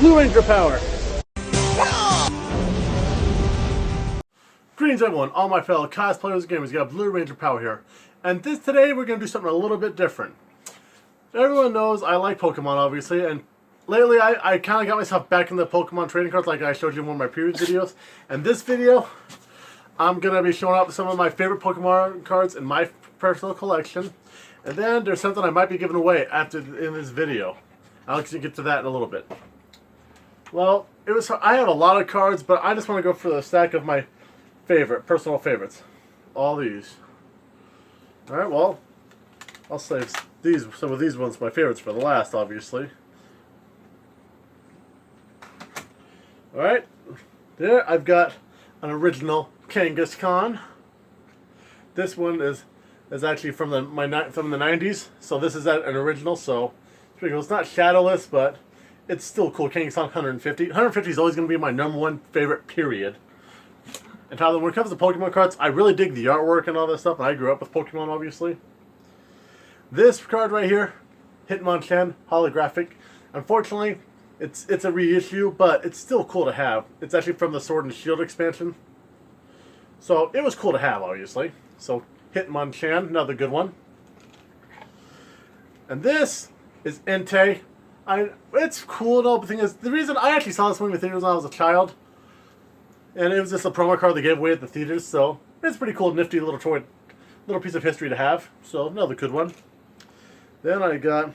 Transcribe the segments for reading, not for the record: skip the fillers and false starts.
Blue Ranger power. Greetings everyone, all my fellow cosplayers and gamers. We got Blue Ranger power here. And today we're going to do something a little bit different. Everyone knows I like Pokemon, obviously, and lately I kind of got myself back in the Pokemon trading cards like I showed you in one of my previous videos. And this video, I'm going to be showing off some of my favorite Pokemon cards in my personal collection. And then there's something I might be giving away in this video. I'll get to that in a little bit. Well, I have a lot of cards, but I just want to go for the stack of my personal favorites. All these. Alright, well, I'll save some of these ones, my favorites, for the last, obviously. Alright, there I've got an original Kangaskhan. This one is actually from the 90s, so this is an original, so it's not shadowless, but it's still cool. Kangaskhan 150. 150 is always going to be my #1 favorite, period. And Tyler, when it comes to Pokemon cards, I really dig the artwork and all that stuff, and I grew up with Pokemon, obviously. This card right here, Hitmonchan, holographic. Unfortunately, it's a reissue, but it's still cool to have. It's actually from the Sword and Shield expansion. So, it was cool to have, obviously. So, Hitmonchan, another good one. And this is Entei. It's cool and all, but the thing is, the reason I actually saw this movie in theaters when I was a child, and it was just a promo card they gave away at the theaters, so it's pretty cool, nifty little piece of history to have. So another good one. Then I got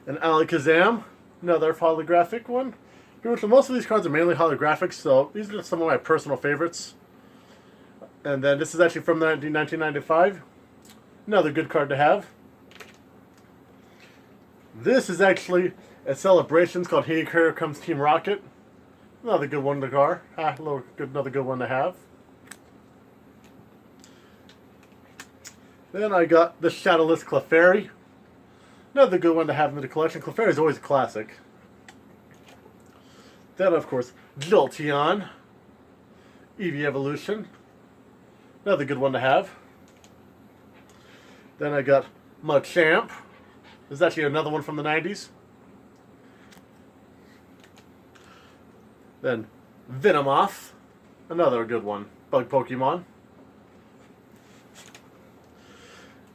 an Alakazam, another holographic one. Pretty much most of these cards are mainly holographic, so these are some of my personal favorites. And then this is actually from 1995. Another good card to have. This is actually a celebration. It's called Here Comes Team Rocket. Another good one to car. Another good one to have. Then I got the Shadowless Clefairy. Another good one to have in the collection. Clefairy is always a classic. Then, of course, Jolteon. Eevee Evolution. Another good one to have. Then I got Machamp. This is actually another one from the 90s. Then Venomoth, another good one, bug Pokemon.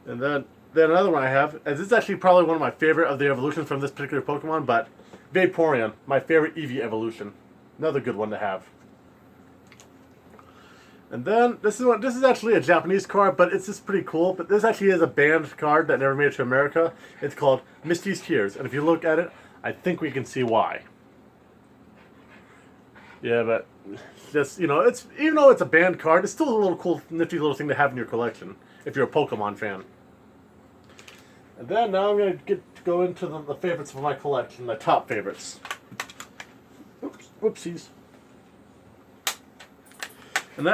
And then another one I have, and this is actually probably one of my favorite of the evolutions from this particular Pokemon, but Vaporeon, my favorite Eevee evolution. Another good one to have. And then this is actually a Japanese card, but it's just pretty cool. But this actually is a banned card that never made it to America. It's called Misty's Tears, and if you look at it, I think we can see why. Yeah, but just, it's, even though it's a banned card, it's still a little cool, nifty little thing to have in your collection if you're a Pokemon fan. And then now I'm going to go into the favorites of my collection, the top favorites. Oops, whoopsies. And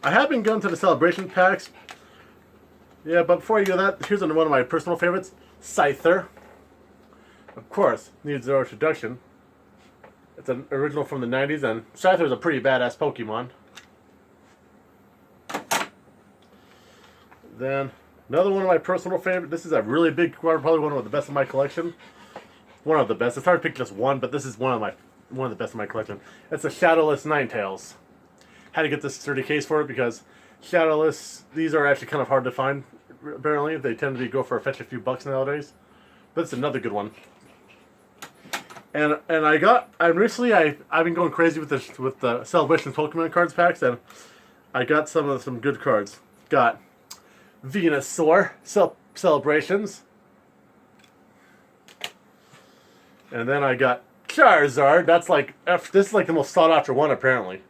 I have been going to the celebration packs. Yeah, but before I do that, here's one of my personal favorites, Scyther. Of course, needs no introduction. It's an original from the 90s, and Scyther is a pretty badass Pokemon. Then, another one of my personal favorites. This is a really big card, probably one of the best in my collection. One of the best. It's hard to pick just one, but this is one of the best in my collection. It's a Shadowless Ninetales. Had to get this sturdy case for it because Shadowless, these are actually kind of hard to find, apparently. They tend to go for a few bucks nowadays. But it's another good one. And recently I've been going crazy with the Celebration Pokemon cards packs, and I got some good cards. Got Venusaur Celebrations, and then I got Charizard. This is like the most sought after one, apparently.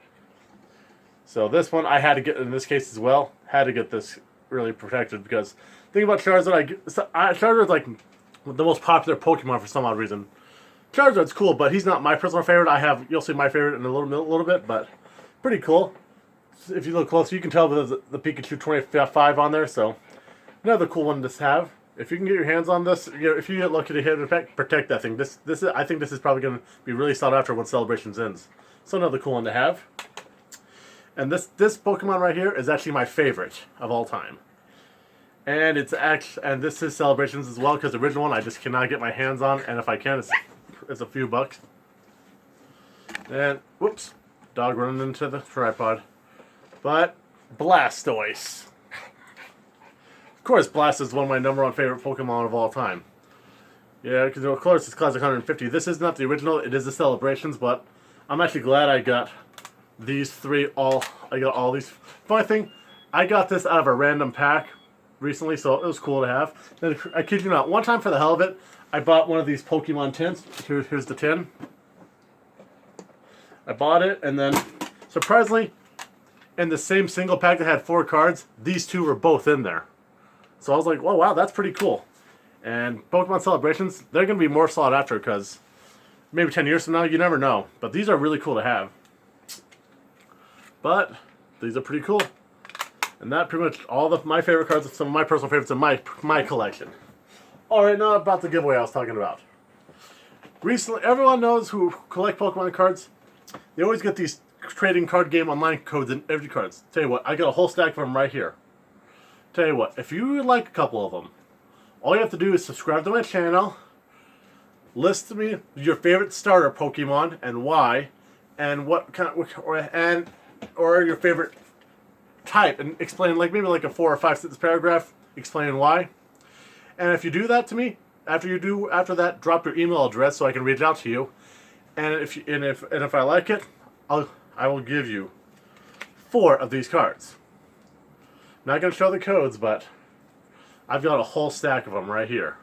So this one I had to get in this case as well. Had to get this really protected because the thing about Charizard, Charizard's like the most popular Pokemon for some odd reason. Charizard's cool, but he's not my personal favorite. You'll see my favorite in a little bit, but pretty cool. If you look closer, you can tell there's the Pikachu 25 on there, so another cool one to have. If you can get your hands on this, if you get lucky to hit it, protect that thing. I think this is probably going to be really sought after when Celebrations ends. So another cool one to have. And this Pokemon right here is actually my favorite of all time. And this is Celebrations as well, because the original one I just cannot get my hands on, and if I can, it's a few bucks. And whoops, dog running into the tripod. But Blastoise. Of course, Blastoise is one of my #1 favorite Pokemon of all time. Yeah, because of course it's Classic 150. This is not the original, it is the Celebrations, but I'm actually glad I got these three I got all these. Funny thing, I got this out of a random pack recently, so it was cool to have. Then, I kid you not, one time for the hell of it, I bought one of these Pokemon tins. Here's the tin. I bought it, and then, surprisingly, in the same single pack that had 4 cards, these two were both in there. So I was like, oh wow, that's pretty cool. And Pokemon Celebrations, they're going to be more sought after because maybe 10 years from now, you never know. But these are really cool to have. But these are pretty cool. And that pretty much all of my favorite cards, some of my personal favorites in my collection. Alright, now about the giveaway I was talking about. Recently, everyone knows who collect Pokemon cards, they always get these trading card game online codes in every cards. Tell you what, I got a whole stack of them right here. Tell you what, if you like a couple of them, all you have to do is subscribe to my channel, list to me your favorite starter Pokemon and why, and what kind of, or your favorite type, and explain maybe a 4 or 5 sentence paragraph explaining why. And if you do that to me, after that, drop your email address so I can reach out to you. And if I like it, I will give you 4 of these cards. Not going to show the codes, but I've got a whole stack of them right here.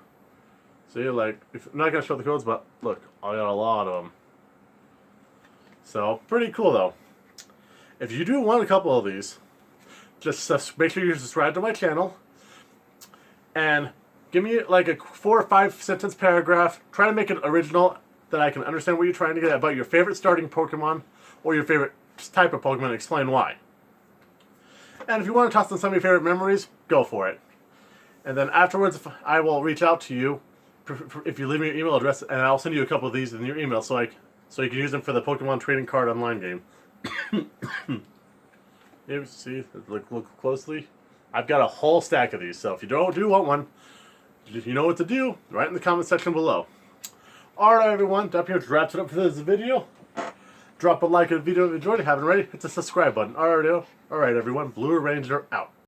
See, I'm not going to show the codes, but look, I got a lot of them. So, pretty cool though. If you do want a couple of these, just make sure you subscribe to my channel and give me a 4 or 5 sentence paragraph. Try to make it original that I can understand what you're trying to get about your favorite starting Pokemon or your favorite type of Pokemon and explain why. And if you want to toss in some of your favorite memories, go for it. And then afterwards, I will reach out to you if you leave me your email address, and I'll send you a couple of these in your email so you can use them for the Pokemon trading card online game. You see, look closely. I've got a whole stack of these, so if you do want one, if you know what to do, write in the comment section below. Alright everyone, that pretty much wraps it up for this video. Drop a like on the video if you enjoyed it. Haven't already, hit the subscribe button. Alright everyone, Blue Ranger out.